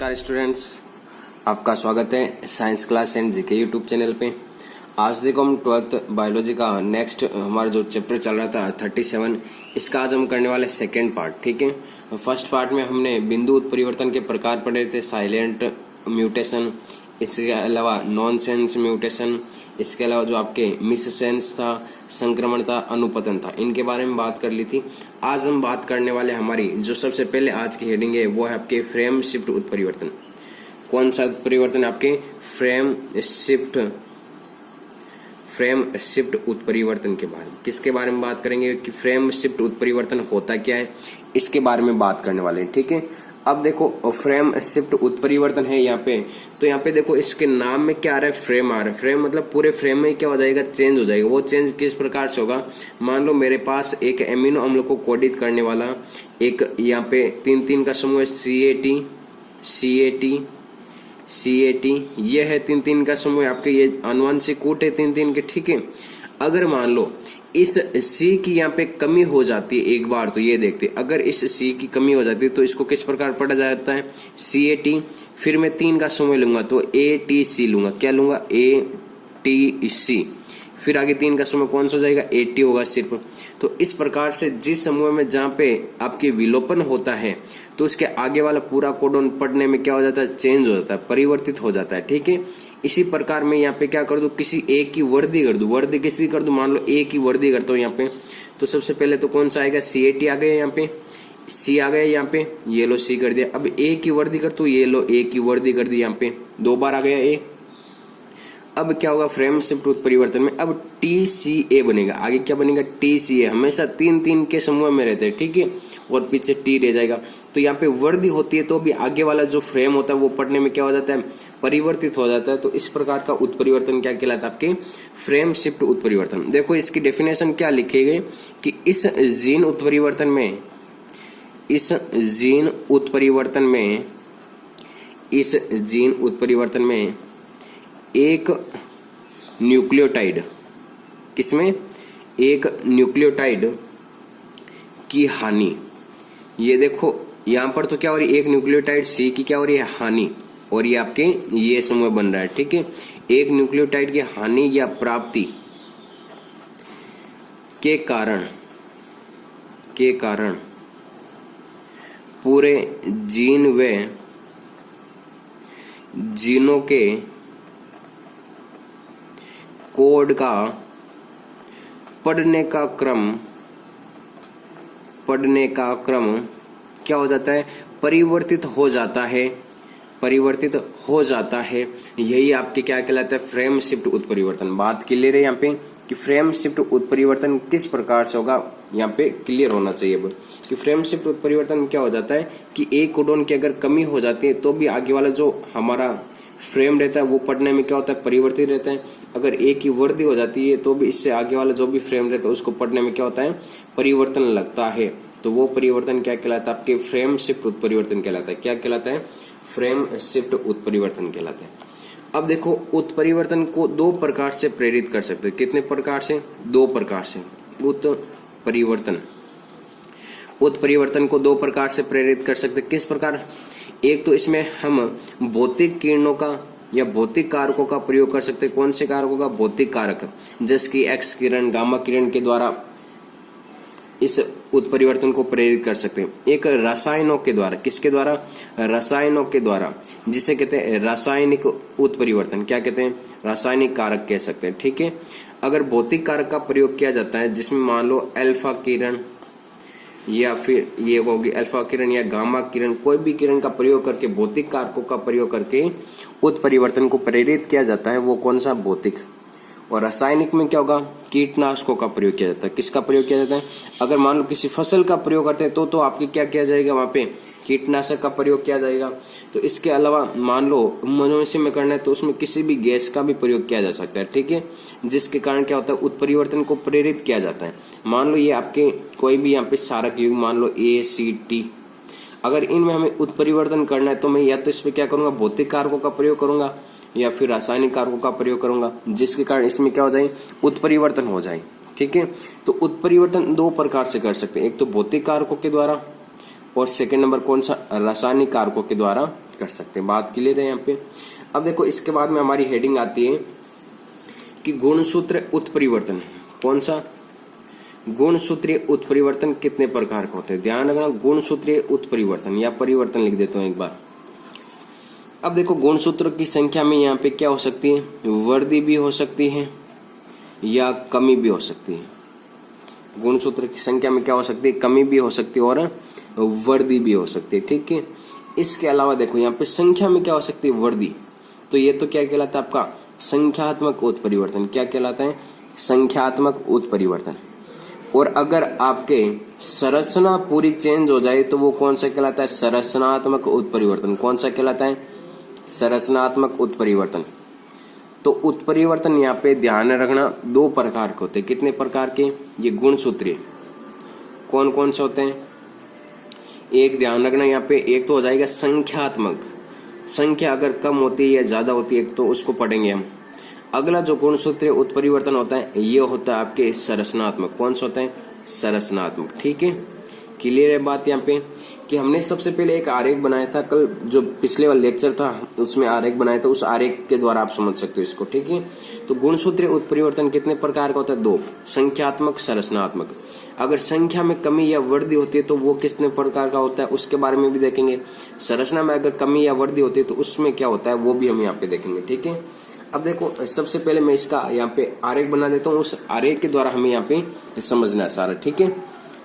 नमस्कार स्टूडेंट्स, आपका स्वागत है science class and GK YouTube channel पे। आज देखो हम 12th बायोलॉजी का नेक्स्ट हमारा जो चैप्टर चल रहा था 37, इसका आज हम करने वाले सेकेंड पार्ट। ठीक है, फर्स्ट पार्ट में हमने बिंदु उत्परिवर्तन के प्रकार पढ़े थे, साइलेंट म्यूटेशन, इसके अलावा नॉन सेंस म्यूटेशन, इसके अलावा जो आपके मिस सेंस था, संक्रमण था, अनुपतन था, इनके बारे में बात कर ली थी। आज हम बात करने वाले हमारी जो सबसे पहले आज की हेडिंग है वो है आपके फ्रेम शिफ्ट उत्परिवर्तन। कौन सा उत्परिवर्तन? आपके फ्रेम शिफ्ट उत्परिवर्तन के बारे में। किसके बारे में बात करेंगे कि फ्रेम शिफ्ट उत्परिवर्तन होता क्या है, इसके बारे में बात करने वाले हैं। ठीक है, अब देखो फ्रेम शिफ्ट उत्परिवर्तन है यहाँ पे, तो यहाँ पे देखो इसके नाम में क्या आ रहा है, फ्रेम आ रहा है। फ्रेम मतलब पूरे फ्रेम में क्या हो जाएगा, चेंज हो जाएगा। वो चेंज किस प्रकार से होगा? मान लो मेरे पास एक एमिनो अम्ल को कोडित करने वाला एक यहाँ पे 3 का समूह है, CAT, ये है 3 का समूह आपके, ये आनुवंशिक कूट है 3 के। ठीक है, अगर मान लो इस C की यहाँ पे कमी हो जाती है एक बार, तो ये देखते अगर इस C की कमी हो जाती है तो इसको किस प्रकार पढ़ा जाता है, CAT, फिर मैं 3 का समूह लूंगा तो ATC लूंगा। क्या लूंगा? ATC। फिर आगे 3 का समूह कौन सा हो जाएगा, 80 होगा सिर्फ। तो इस प्रकार से जिस समूह में जहाँ पे आपके विलोपन होता है तो उसके आगे वाला पूरा कोडोन पढ़ने में क्या हो जाता है, चेंज हो जाता है, परिवर्तित हो जाता है। ठीक है, इसी प्रकार मैं यहाँ पे क्या कर दूं, किसी एक की वर्दी कर दूं। वर्दी किसी कर दूं, मान लो ए की वर्दी करता हूँ यहाँ पे, तो सबसे पहले तो कौन सा आएगा, CAT आ गया यहाँ पे, C आ गया यहाँ पे, ये लो C कर दिया। अब ए की वर्दी कर तो ये लो ए की वर्दी कर दी, यहाँ पे 2 बार आ गया ए। अब क्या होगा फ्रेम शिफ्ट उत्परिवर्तन में, अब TCA बनेगा। आगे क्या बनेगा, TCA। हमेशा 3 के समूह में रहते हैं। ठीक है, और पीछे T रह जाएगा। तो यहाँ पे वर्दी होती है तो भी आगे वाला जो फ्रेम होता है वो पढ़ने में क्या हो जाता है, परिवर्तित हो जाता है। तो इस प्रकार का उत्परिवर्तन क्या कहलाता है, आपके फ्रेम शिफ्ट उत्परिवर्तन। देखो इसकी डेफिनेशन क्या लिखी गई कि इस जीन उत्परिवर्तन में एक न्यूक्लियोटाइड, किसमें, एक न्यूक्लियोटाइड की हानि। ये देखो यहां पर तो क्या हो रही है, एक न्यूक्लियोटाइड C की क्या हो रही है, हानि, और ये आपके ये समूह बन रहा है। ठीक है, एक न्यूक्लियोटाइड की हानि या प्राप्ति के कारण पूरे जीन व जीनों के कोड का पढ़ने का क्रम क्या हो जाता है, परिवर्तित हो जाता है। यही आपके क्या कहलाता है, फ्रेम शिफ्ट उत्परिवर्तन। बात क्लियर है यहाँ पे कि फ्रेम शिफ्ट उत्परिवर्तन किस प्रकार से होगा, यहाँ पे क्लियर होना चाहिए अब कि फ्रेम शिफ्ट उत्परिवर्तन क्या हो जाता है कि एक कोडोन की अगर कमी हो जाती है तो भी आगे वाला जो हमारा फ्रेम रहता है वो पढ़ने में क्या होता है, परिवर्तित रहता है। अगर एक की वृद्धि हो जाती है तो भी इससे आगे वाला जो भी फ्रेम रहता है उसको पढ़ने में क्या होता है, परिवर्तन लगता है। तो वो परिवर्तन क्या कहलाता है, आपके फ्रेम शिफ्ट उत्परिवर्तन कहलाता है। क्या कहलाता है, फ्रेम शिफ्ट उत्परिवर्तन कहलाता है। अब देखो उत्परिवर्तन को 2 प्रकार से प्रेरित कर सकते हैं। कितने प्रकार से? 2 प्रकार से। उत्परिवर्तन को 2 प्रकार से प्रेरित कर सकते हैं। किस प्रकार? एक तो इसमें हम भौतिक किरणों का या भौतिक कारकों का प्रयोग कर सकते हैं। कौन से कारकों का? भौतिक कारक, जैसे कि एक्स किरण, गामा किरण के द्वारा इस उत्परिवर्तन को प्रेरित कर सकते हैं। एक रसायनों के द्वारा, किसके द्वारा? रसायनों के द्वारा, जिसे कहते हैं रासायनिक उत्परिवर्तन। क्या कहते हैं? रासायनिक कारक कह सकते हैं। ठीक है, अगर भौतिक कारक का प्रयोग किया जाता है जिसमें मान लो अल्फा किरण या फिर ये होगी अल्फा किरण या गामा किरण, कोई भी किरण का प्रयोग करके, भौतिक कारकों का प्रयोग करके उत्परिवर्तन को प्रेरित किया जाता है, वो कौन सा? भौतिक। और रासायनिक में क्या होगा? कीटनाशकों का प्रयोग किया जाता है। किसका प्रयोग किया जाता है? अगर मान लो किसी फसल का प्रयोग करते हैं तो आपके क्या किया जाएगा, वहां पे कीटनाशक का प्रयोग किया जाएगा। तो इसके अलावा मान लो मनुष्य में करना है तो उसमें किसी भी गैस का भी प्रयोग किया जा सकता है। ठीक है, जिसके कारण क्या होता है, उत्परिवर्तन को प्रेरित किया जाता है। मान लो ये आपके कोई भी यहाँ पे सारक युग्म, मान लो ACT, अगर इनमें हमें उत्परिवर्तन करना है तो मैं या तो इस पे क्या करूंगा, भौतिक कारकों का प्रयोग करूंगा या फिर रासायनिक कारकों का प्रयोग करूंगा, जिसके कारण इसमें क्या हो जाए, उत्परिवर्तन हो जाए। ठीक है, तो उत्परिवर्तन 2 प्रकार से कर सकते हैं, एक तो भौतिक कारकों के द्वारा और सेकंड नंबर कौन सा, रासायनिक कारकों के द्वारा कर सकते हैं। बात क्लियर है यहाँ पे। अब देखो इसके बाद में हमारी हेडिंग आती है कि गुणसूत्र उत्परिवर्तन। कौन सा? गुणसूत्रीय उत्परिवर्तन कितने प्रकार के होते हैं? ध्यान रखना, गुणसूत्रीय उत्परिवर्तन या परिवर्तन लिख देता हूं एक बार। अब देखो गुणसूत्रों की संख्या में यहाँ पे क्या हो सकती है? वृद्धि भी हो सकती है या कमी भी हो सकती है। गुणसूत्र की संख्या में क्या हो सकती है? कमी भी हो सकती है और वृद्धि भी हो सकती है। ठीक है। इसके अलावा देखो यहाँ पे संख्या में क्या हो सकती है? वृद्धि। तो ये तो क्या कहलाता है आपका? संख्यात्मक उत्परिवर्तन। क्या कहलाता है? संख्यात्मक उत्परिवर्तन। और अगर आपके संरचना पूरी चेंज हो जाए तो वो कौन सा कहलाता है? संरचनात्मक उत्परिवर्तन। कौन सा कहलाता है? संरचनात्मक उत्परिवर्तन। तो उत्परिवर्तन यहाँ पे ध्यान रखना 2 प्रकार के होते हैं। कितने प्रकार के? ये गुणसूत्रीय कौन कौन से होते हैं? एक ध्यान रखना यहाँ पे, एक तो हो जाएगा संख्यात्मक। संख्या अगर कम होती है या ज्यादा होती है तो उसको पढ़ेंगे हम। अगला जो गुणसूत्रीय उत्परिवर्तन होता है ये होता है आपके संरचनात्मक। कौन सा होता है? संरचनात्मक। ठीक है। क्लियर है बात यहाँ पे कि हमने सबसे पहले एक आरेख बनाया था कल, जो पिछले वाला लेक्चर था उसमें आरेख बनाया था, उस आरेख के द्वारा आप समझ सकते हो इसको। ठीक है। तो गुणसूत्रीय उत्परिवर्तन कितने प्रकार का होता है? 2, संख्यात्मक, संरचनात्मक। अगर संख्या में कमी या वृद्धि होती है तो वो कितने प्रकार का होता है उसके बारे में भी देखेंगे। संरचना में अगर कमी या वृद्धि होती है तो उसमें क्या होता है वो भी हम यहाँ पे देखेंगे। ठीक है। अब देखो सबसे पहले मैं इसका यहाँ पे आरेख बना देता हूँ, उस आरेख के द्वारा हमें यहाँ पे समझना है सारा। ठीक है।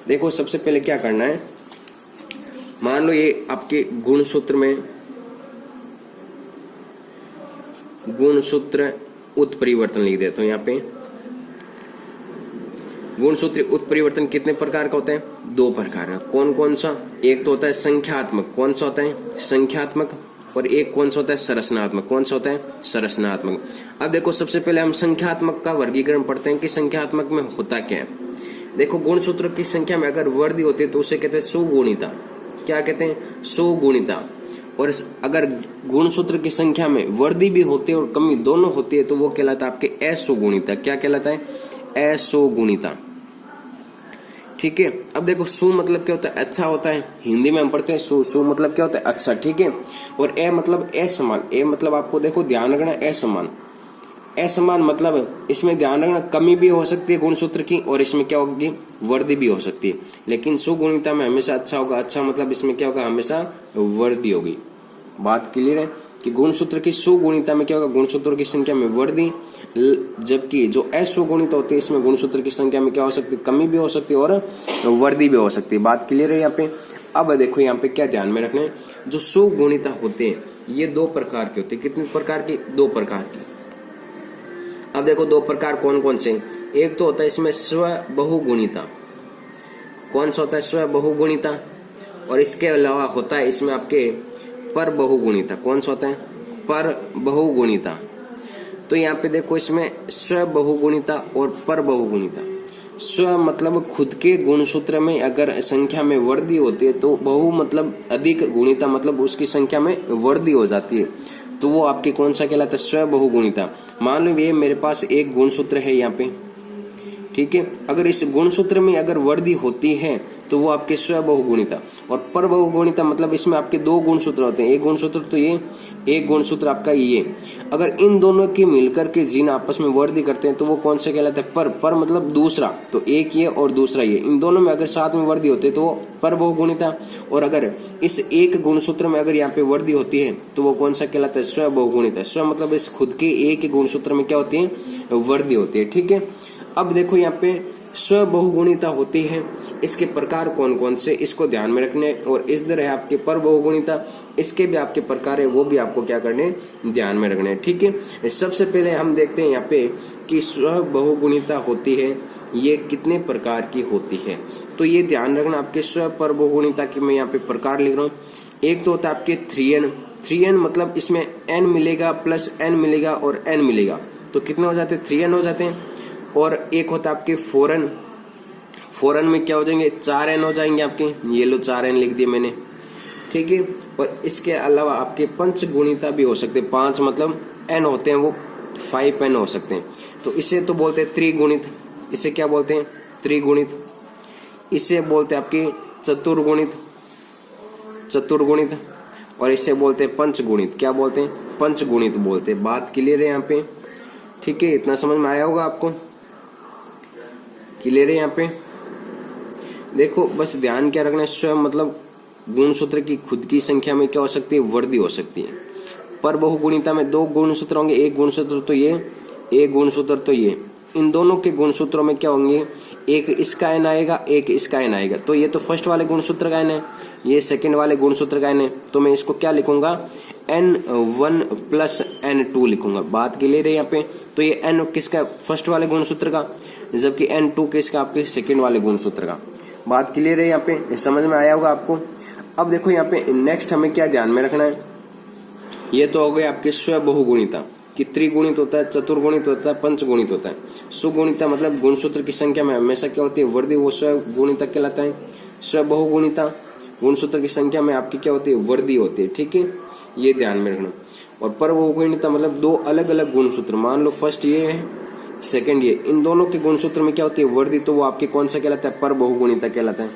देखो सबसे पहले क्या करना है, मान लो ये आपके गुणसूत्र में गुणसूत्र उत्परिवर्तन लिख देता हूँ यहाँ पे। गुणसूत्र उत्परिवर्तन कितने प्रकार का होता है? 2 प्रकार का। कौन कौन सा? एक तो होता है संख्यात्मक। कौन सा होता है? संख्यात्मक। और एक कौन सा होता है? संरचनात्मक। कौन सा होता है? संरचनात्मक। अब देखो सबसे पहले हम संख्यात्मक का वर्गीकरण पढ़ते हैं कि संख्यात्मक में होता क्या है। देखो गुणसूत्र की संख्या में अगर वृद्धि होती है तो उसे कहते हैं सुगुणिता। क्या कहते हैं? सुगुणिता। और अगर गुणसूत्र की संख्या में वृद्धि भी होती है और कमी दोनों होती है तो वो कहलाता है आपके असुगुणिता। क्या कहलाता है? असुगुणिता। ठीक है। अब देखो सु मतलब क्या होता है? अच्छा होता है। हिंदी में हम पढ़ते हैं सु मतलब क्या होता है? अच्छा। ठीक है। और ए मतलब असमान। ए मतलब आपको देखो ध्यान रखना असमान। असमान मतलब इसमें ध्यान रखना कमी भी हो सकती है गुणसूत्र की और इसमें क्या होगी? वृद्धि भी हो सकती है। लेकिन सुगुणिता में हमेशा अच्छा होगा। अच्छा मतलब इसमें क्या होगा? हमेशा वृद्धि होगी। बात क्लियर है कि गुणसूत्र की सुगुणिता में क्या होगा? गुणसूत्रों की संख्या में वृद्धि, जबकि जो असुगुणित होती है इसमें गुणसूत्र की संख्या में क्या हो सकती है? कमी भी हो सकती है और वृद्धि भी हो सकती है। बात क्लियर है यहाँ पे। अब देखो यहाँ पे क्या ध्यान में रखना है, जो सुगुणिता होते हैं ये 2 प्रकार के होते हैं। कितने प्रकार की? 2 प्रकार की। अब देखो 2 प्रकार कौन कौन से? एक तो होता है इसमें स्व बहुगुणिता। कौन सा होता है? स्व बहुगुणिता। और इसके अलावा होता है इसमें आपके पर बहुगुणिता। कौन सा होता है? पर बहुगुणिता। तो यहाँ पे देखो इसमें स्व बहुगुणिता और पर बहुगुणिता। स्व मतलब खुद के गुणसूत्र में अगर संख्या में वृद्धि होती है तो बहु मतलब अधिक, गुणिता मतलब उसकी संख्या में वृद्धि हो जाती है तो वो आपकी कौन सा कहलाता है? स्व बहुगुणिता। मान लो ये मेरे पास एक गुणसूत्र है यहाँ पे। ठीक है। अगर इस गुणसूत्र में अगर वृद्धि होती है तो वो आपके स्व बहुगुणिता। और पर बहुगुणिता मतलब इसमें आपके 2 गुणसूत्र होते हैं। एक गुणसूत्र तो ये, एक गुणसूत्र आपका ये। अगर इन दोनों की मिलकर के जिन आपस में वृद्धि करते हैं तो वो कौन से कहलाता है? पर मतलब दूसरा। तो एक ये और दूसरा ये, इन दोनों में अगर साथ में वृद्धि होती है तो वो पर बहुगुणिता। और अगर इस एक गुणसूत्र में अगर यहाँ पे वृद्धि होती है तो वो कौन सा कहलाता है? स्व बहुगुणिता। स्व मतलब इस खुद के एक गुणसूत्र में क्या होती है? वृद्धि होती है। ठीक है। अब देखो यहाँ पे स्व बहुगुणिता होती है, इसके प्रकार कौन कौन से, इसको ध्यान में रखने। और इस तरह है आपके पर बहुगुणिता, इसके भी आपके प्रकार है वो भी आपको क्या करने? ध्यान में रखने। ठीक है। सबसे पहले हम देखते हैं यहाँ पे कि स्व बहुगुणिता होती है ये कितने प्रकार की होती है। तो ये ध्यान रखना आपके स्व पर बहुगुणिता की मैं यहाँ पे प्रकार लिख रहा हूँ। एक तो होता है आपके 3n मतलब इसमें n मिलेगा प्लस n मिलेगा और n मिलेगा तो कितने हो जाते हैं? 3n हो जाते हैं। और एक होता है आपके 4n में क्या हो जाएंगे? 4n हो जाएंगे आपके। ये लो 4n लिख दिए मैंने। ठीक है। और इसके अलावा आपके पंचगुणिता भी हो सकते हैं। 5 मतलब n होते हैं वो 5n हो सकते हैं। तो इसे तो बोलते हैं त्रिगुणित। इसे क्या बोलते हैं? त्रिगुणित। इसे बोलते हैं आपके चतुर्गुणित। और इसे बोलते हैं पंचगुणित। क्या बोलते हैं? पंचगुणित बोलते हैं। बात क्लियर है यहाँ पे? ठीक है, इतना समझ में आया होगा आपको? क्लियर है यहाँ पे? देखो बस ध्यान क्या रखना है, स्वयं मतलब गुणसूत्र की खुद की संख्या में क्या हो सकती है? वर्दी हो सकती है। पर बहुगुणिता में दो गुणसूत्र होंगे, एक गुणसूत्र तो ये, एक गुणसूत्र तो ये। इन दोनों के गुणसूत्रों में क्या होंगे? एक इसका n आएगा, एक इसका n आएगा। तो ये तो फर्स्ट वाले गुणसूत्र का n है, ये सेकंड वाले गुणसूत्र का n है। तो मैं इसको क्या लिखूंगा? n1 प्लस n2 लिखूंगा। बात क्लियर है यहाँ पे? तो ये n किसका? फर्स्ट वाले गुणसूत्र का, जबकि n2 किसका? आपके सेकंड वाले गुणसूत्र का। बात क्लियर है यहाँ पे? समझ में आया होगा आपको? अब देखो यहाँ पे नेक्स्ट हमें क्या ध्यान में रखना है, ये तो हो गए आपके स्व बहुगुणिता कि त्रिगुणित होता है, चतुर्गुणित होता है, पंचगुणित होता है। सुगुणिता मतलब गुणसूत्र की संख्या में हमेशा क्या होती है? वर्दी, वो स्व गुणिता कहलाता है। स्व बहुगुणिता गुणसूत्र की संख्या में आपकी क्या होती है? वर्दी होती है। ठीक है, ये ध्यान में रखना। और पर बहुगुणिता मतलब दो अलग अलग गुणसूत्र, मान लो फर्स्ट ये है, सेकंड ये, इन दोनों के गुणसूत्र में क्या होती है? वर्दी। तो वो आपके कौन सा कहलाता है? पर बहुगुणिता कहलाता है।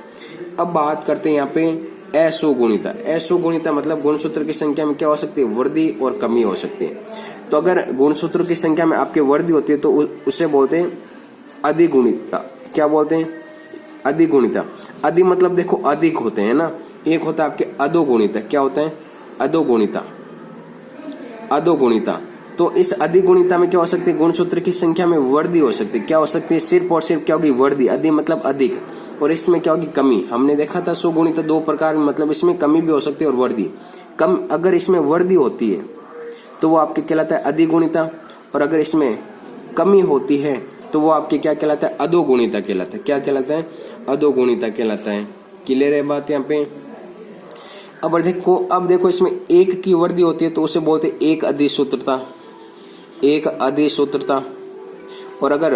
अब बात करते हैं यहाँ पे असुगुणिता। असुगुणिता मतलब गुणसूत्र की संख्या में क्या हो सकती है? वर्दी और कमी हो सकती है। तो अगर गुणसूत्र की संख्या में आपके वर्दी होती है तो उसे बोलते हैं अधिगुणिता। क्या बोलते हैं? अधिगुणिता। अधि मतलब देखो अधिक होते हैं ना, एक होता है आपके अधोगुणिता। क्या होता है? अधोगुणिता। अधोगुणिता। तो इस अधिगुणिता में क्या हो सकती है? गुणसूत्र की संख्या में वर्दी हो सकती है। क्या हो सकती है? सिर्फ और सिर्फ क्या होगी? वर्दी। अधि मतलब अधिक, और इसमें क्या होगी? कमी। हमने देखा था सुगुणित दो प्रकार में, मतलब इसमें कमी भी हो सकती है और वर्दी। कम अगर इसमें वर्दी होती है तो वो आपके कहलाता है अधिगुणिता, और अगर इसमें कमी होती है तो वो आपके क्या कहलाता है? अधोगुणिता कहलाता है। क्या कहलाता है? अधोगुणिता कहलाता है। क्लियर है बात यहाँ पे? अब देखो इसमें एक की वर्दी होती है तो उसे बोलते हैं एक अधिसूत्रता। एक अधिसूत्रता। और अगर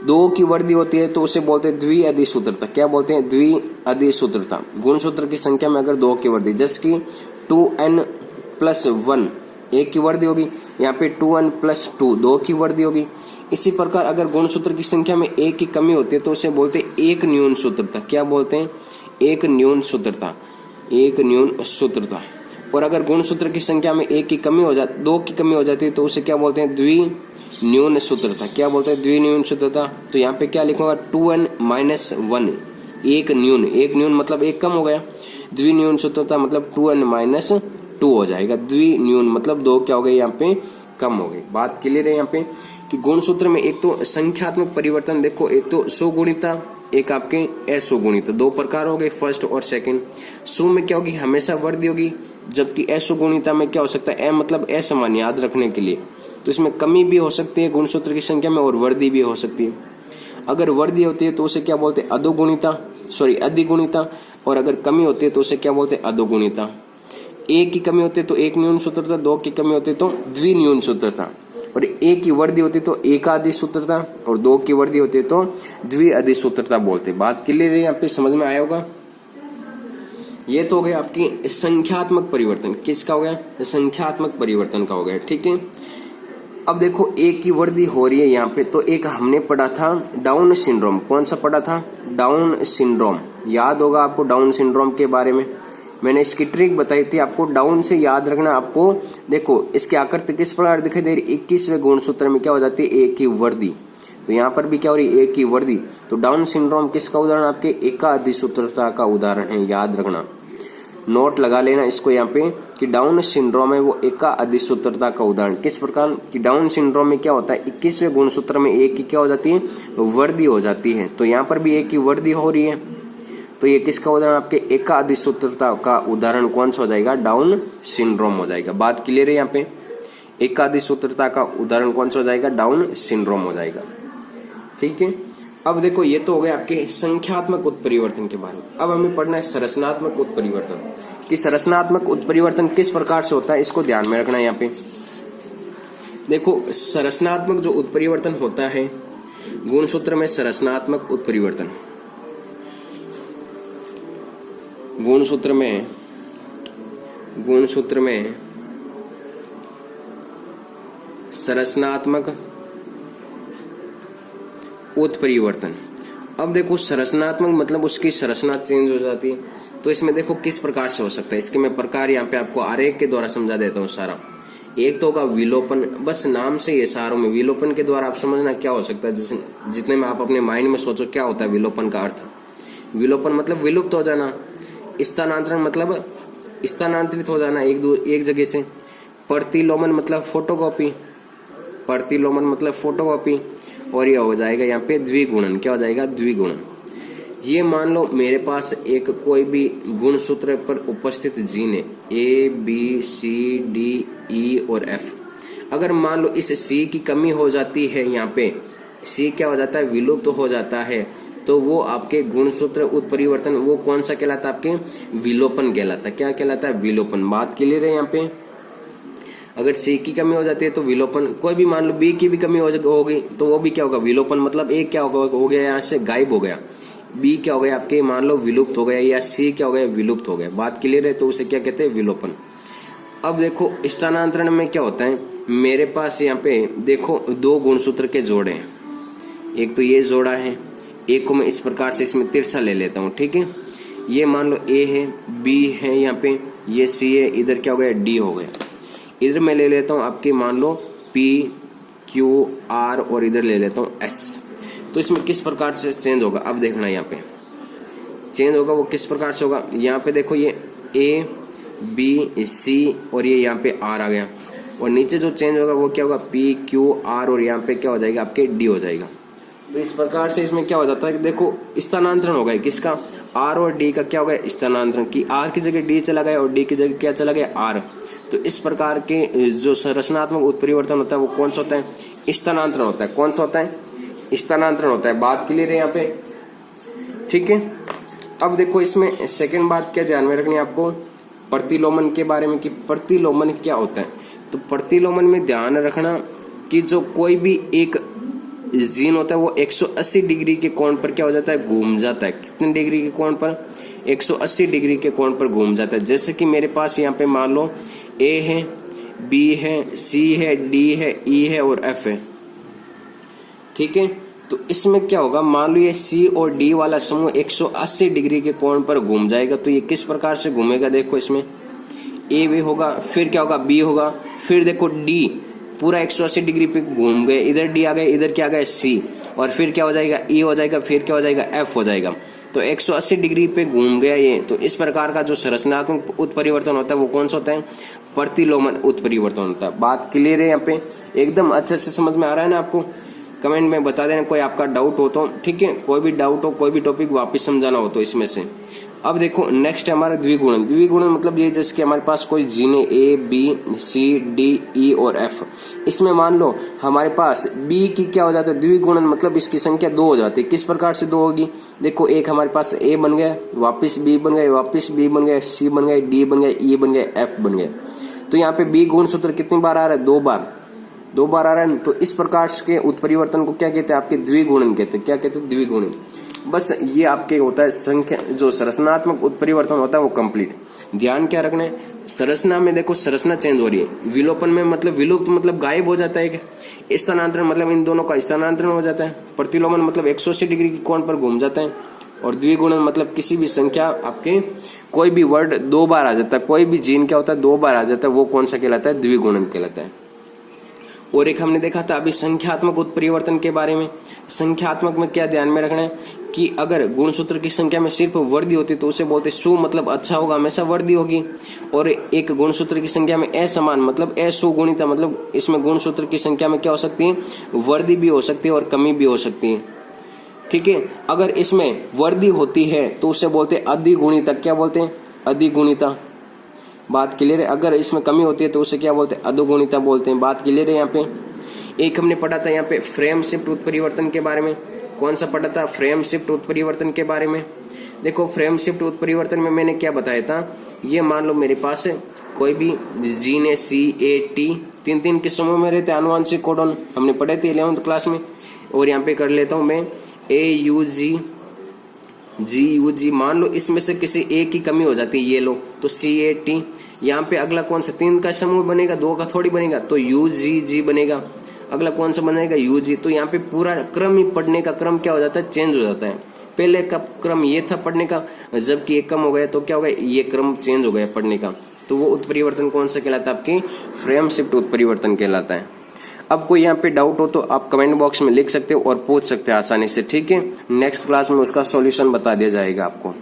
दो की वर्दी होती है तो उसे बोलते हैं द्विअधिसूत्रता। क्या बोलते हैं? द्विअधिसूत्रता। गुणसूत्र की संख्या में अगर दो की वर्दी, जैसे कि 2n+1 एक की वर्दी होगी, यहाँ पे 2n+2 दो की वर्दी होगी। इसी प्रकार अगर गुणसूत्र की संख्या में एक की कमी होती है तो उसे बोलते हैं एक न्यून सूत्रता। क्या बोलते हैं? एक न्यून सूत्रता। एक न्यून सूत्रता। और अगर गुणसूत्र की संख्या में एक की कमी हो जाती, दो की कमी हो जाती है तो उसे क्या बोलते हैं? द्विन्यून सूत्रता। क्या बोलते हैं? द्विन्यून सूत्रता। तो यहाँ पे क्या लिखूंगा? 2n-1 एक न्यून। एक न्यून मतलब एक कम हो गया। द्विन्यून सूत्रता मतलब 2n-2 हो जाएगा। द्विन्यून मतलब दो क्या हो गए? यहाँ पे कम हो गई। बात क्लियर है यहाँ पे कि गुणसूत्र में एक तो संख्यात्मक परिवर्तन, देखो एक तो सुगुणिता, एक आपके असुगुणिता। दो प्रकार हो गए, फर्स्ट और सेकंड। सु में क्या होगी? हमेशा वर्दी होगी, जबकि असुगुणिता में क्या हो सकता है? मतलब असमान, याद रखने के लिए। तो इसमें कमी भी हो सकती है गुणसूत्र की संख्या में और वर्दी भी हो सकती है। अगर वर्दी होती है तो उसे क्या बोलते हैं? अधोगुणिता, अधिगुणिता। और अगर कमी होती है तो उसे क्या बोलते हैं? अधोगुणिता। एक की कमी होती है तो एक न्यून सूत्रता, दो की कमी होती है तो द्विन्यून सूत्रता, और एक की वर्दी होती है तो एकाधिसूत्रता, और दो की वर्दी होती है तो द्विअधिसूत्रता बोलते हैं। बात क्लियर है? यहाँ पे समझ में आया होगा? ये तो हो गया आपकी संख्यात्मक परिवर्तन। किसका हो गया? संख्यात्मक परिवर्तन का हो गया। ठीक है, अब देखो एक की वर्दी हो रही है यहाँ पे, तो एक हमने पढ़ा था डाउन सिंड्रोम। कौन सा पढ़ा था? Down syndrome. याद होगा आपको डाउन सिंड्रोम के बारे में, मैंने इसकी ट्रिक बताई थी आपको। डाउन से याद रखना आपको। देखो इसकी आकृति किस प्रकार दिखाई दे रही? 21वें गुणसूत्र में क्या हो जाती है? एक की वर्दी। तो यहाँ पर भी क्या हो रही है? एक की वर्दी। तो डाउन सिंड्रोम किसका उदाहरण? आपके एकाधिसूत्रता का उदाहरण है। याद रखना, नोट लगा लेना इसको यहाँ पे कि डाउन सिंड्रोम है वो एकाधिसूत्रता का उदाहरण। किस प्रकार कि डाउन सिंड्रोम में क्या होता है? 21वें गुणसूत्र में एक की क्या हो जाती है? वर्दी हो जाती है। तो यहाँ पर भी एक की वर्दी हो रही है, तो ये किसका उदाहरण? आपके एकाधिसूत्रता का उदाहरण कौन सा हो जाएगा? डाउन सिंड्रोम हो जाएगा। बात क्लियर है यहाँ पे? एकाधिसूत्रता का उदाहरण कौन सा हो जाएगा? डाउन सिंड्रोम हो जाएगा। ठीक है, अब देखो ये तो हो गया आपके संख्यात्मक उत्परिवर्तन के बारे में। अब हमें पढ़ना है संरचनात्मक उत्परिवर्तन कि संरचनात्मक उत्परिवर्तन किस प्रकार से होता है, इसको ध्यान में रखना है यहाँ पे। देखो संरचनात्मक जो उत्परिवर्तन होता है गुणसूत्र में, संरचनात्मक उत्परिवर्तन गुणसूत्र में संरचनात्मक उत्परिवर्तन। अब देखो संरचनात्मक मतलब उसकी संरचना चेंज हो जाती है, तो इसमें देखो किस प्रकार से हो सकता है, इसके मैं प्रकार यहाँ पे आपको आरेख के द्वारा समझा देता हूँ सारा। एक तो होगा विलोपन, बस नाम से ये सारों में विलोपन के द्वारा आप समझना क्या हो सकता है, जितने में आप अपने माइंड में सोचो क्या होता है विलोपन का अर्थ। विलोपन मतलब विलुप्त हो जाना, स्थानांतरण मतलब स्थानांतरित हो जाना एक जगह से, प्रतिलोमन मतलब फोटोकॉपी, प्रतिलोमन मतलब फोटोकॉपी, और ये हो जाएगा यहाँ पे द्विगुणन। क्या हो जाएगा? द्विगुणन। ये मान लो मेरे पास एक कोई भी गुणसूत्र पर उपस्थित जीन है A B C D E और F। अगर मान लो इस C की कमी हो जाती है, यहाँ पे C क्या हो जाता है? विलुप्त हो जाता है, तो वो आपके गुणसूत्र उत्परिवर्तन वो कौन सा कहलाता है? आपके विलोपन कहलाता है। क्या कहलाता है? विलोपन। बात क्लियर है यहाँ पे? अगर C की कमी हो जाती है तो विलोपन। कोई भी मान लो B की भी कमी होगी तो वो भी क्या होगा? विलोपन। मतलब एक क्या हो गया यहाँ से गायब हो गया, B क्या हो गया आपके मान लो विलुप्त हो गया, या C क्या हो गया? विलुप्त हो गया। बात क्लियर है? तो उसे क्या कहते हैं? विलोपन। अब देखो स्थानांतरण में क्या होता है, मेरे पास यहाँ पे देखो दो गुणसूत्र के जोड़े हैं, एक तो ये जोड़ा है, एक को मैं इस प्रकार से इसमें तिरछा ले लेता हूँ, ठीक है। ये मान लो A है, B है, यहाँ पे ये C है, इधर क्या हो गया? D हो गया। इधर मैं ले लेता हूँ आपके मान लो P Q R और इधर ले लेता हूँ S। तो इसमें किस प्रकार से चेंज होगा अब देखना, यहाँ पे चेंज होगा वो किस प्रकार से होगा। यहाँ पे देखो ये A B C और ये यहाँ पे R आ गया, और नीचे जो चेंज होगा वो क्या होगा? P Q R और यहाँ पे क्या हो जाएगा? आपके D हो जाएगा। तो इस प्रकार से इसमें क्या हो जाता है कि देखो स्थानांतरण हो गया किसका? R और D का क्या हो गया? स्थानांतरण। की R की जगह D चला गया और D की जगह क्या चला गया? R। तो इस प्रकार के जो संरचनात्मक उत्परिवर्तन होता है वो कौन सा होता है? स्थानांतरण होता है। कौन सा होता है? स्थानांतरण होता है। बात क्लियर है यहाँ पे? ठीक है। अब देखो इसमें सेकंड बात क्या ध्यान में रखनी है आपको, प्रतिलोमन के बारे में, कि प्रतिलोमन क्या होता है। तो प्रतिलोमन में ध्यान रखना कि जो कोई भी एक जीन होता है वो 180 डिग्री के कोण पर क्या हो जाता है? घूम जाता है। कितने डिग्री के कोण पर? 180 डिग्री के कोण पर घूम जाता है। जैसे कि मेरे पास यहाँ पे मान लो A है, B है, C है, D है, E है और F है, ठीक है। तो इसमें क्या होगा, मान लो ये C और D वाला समूह 180 डिग्री के कोण पर घूम जाएगा। तो ये किस प्रकार से घूमेगा? देखो इसमें A भी होगा, फिर क्या होगा? B होगा, फिर देखो D पूरा 180 डिग्री पे घूम गए, इधर D आ गए, इधर क्या आ गया? C, और फिर क्या हो जाएगा? E हो जाएगा, फिर क्या हो जाएगा? F हो जाएगा। तो 180 डिग्री पे घूम गया ये। तो इस प्रकार का जो संरचनात्मक उत्परिवर्तन होता है वो कौन सा होता है? प्रतिलोमन उत्परिवर्तन होता है। बात क्लियर है यहाँ पे? एकदम अच्छे से समझ में आ रहा है ना आपको? कमेंट में बता देना कोई आपका डाउट हो तो, ठीक है। कोई भी डाउट हो, कोई भी टॉपिक वापस समझाना हो तो इसमें से। अब देखो नेक्स्ट है हमारा द्विगुणन। द्विगुणन मतलब ये जैसे कि हमारे पास कोई जीन है A B C D E और F। इसमें मान लो हमारे पास B की क्या हो जाता है? द्विगुणन मतलब इसकी संख्या 2 हो जाती है। किस प्रकार से 2 होगी? देखो एक हमारे पास A बन गया, वापिस B बन गया, वापिस B बन गया, C बन गया, D बन गया, E बन गया, F बन गया। तो यहाँ पे B गुणसूत्र कितनी बार आ रहा है? 2 बार आ रहा है। तो इस प्रकार के उत्परिवर्तन को क्या कहते हैं? आपके द्विगुणन कहते हैं। क्या कहते हैं? द्विगुणन। बस ये आपके होता है संख्या, जो संरचनात्मक उत्परिवर्तन होता है वो कंप्लीट। ध्यान क्या रखना है, संरचना में देखो संरचना चेंज हो रही है। विलोपन में मतलब विलुप्त मतलब गायब हो जाता है। स्थानांतरण मतलब इन दोनों का स्थानांतरण हो जाता है। प्रतिलोमन मतलब 180 डिग्री के कोण पर घूम जाता है। और द्विगुणन मतलब किसी भी संख्या आपके कोई भी वर्ड 2 बार आ जाता है, कोई भी जीन क्या होता है 2 बार आ जाता है, वो कौन सा कहलाता है? द्विगुणन कहलाता है। और एक हमने देखा था अभी संख्यात्मक उत्परिवर्तन के बारे में। संख्यात्मक में क्या ध्यान में रखना है कि अगर गुणसूत्र की संख्या में सिर्फ वृद्धि होती तो उसे बोलते सु मतलब अच्छा होगा, हमेशा वृद्धि होगी। और एक गुणसूत्र की संख्या में असमान मतलब असुगुणिता मतलब इसमें गुणसूत्र की संख्या में क्या हो सकती है? वृद्धि भी हो सकती है और कमी भी हो सकती है, ठीक है। अगर इसमें वृद्धि होती है तो उसे बोलते अधिगुणिता। क्या बोलते हैं? अधिगुणिता। बात क्लियर है? अगर इसमें कमी होती है तो उसे क्या बोलते हैं? अधोगुणिता बोलते हैं। बात क्लियर है? यहाँ पे एक हमने पढ़ा था यहाँ पे फ्रेम शिफ्ट उत्परिवर्तन के बारे में। कौन सा पढ़ा था? फ्रेम शिफ्ट उत्परिवर्तन के बारे में। देखो फ्रेम शिफ्ट उत्परिवर्तन में मैंने क्या बताया था, ये मान लो मेरे पास कोई भी जीन है C A T, 3 के समूह में रहते आनुवांशिक कोडन, हमने पढ़े थे 11th क्लास में। और यहाँ पे कर लेता हूं मैं AUG GUG। मान लो इसमें से किसी एक की कमी हो जाती है, ये लो तो CAT। यहाँ पे अगला कौन सा 3 का समूह बनेगा, 2 का थोड़ी बनेगा, तो UGG बनेगा। अगला कौन सा बनेगा? UG। तो यहाँ पे पूरा क्रम ही पढ़ने का क्रम क्या हो जाता है? चेंज हो जाता है। पहले का क्रम ये था पढ़ने का, जबकि ये कम हो गया तो क्या हो गया, ये क्रम चेंज हो गया पढ़ने का। तो वो उत्परिवर्तन कौन सा कहलाता है, आपकी फ्रेम शिफ्ट उत्परिवर्तन कहलाता है। अब कोई यहाँ पे डाउट हो तो आप कमेंट बॉक्स में लिख सकते हो और पूछ सकते हैं आसानी से, ठीक है। नेक्स्ट क्लास में उसका सॉल्यूशन बता दिया जाएगा आपको।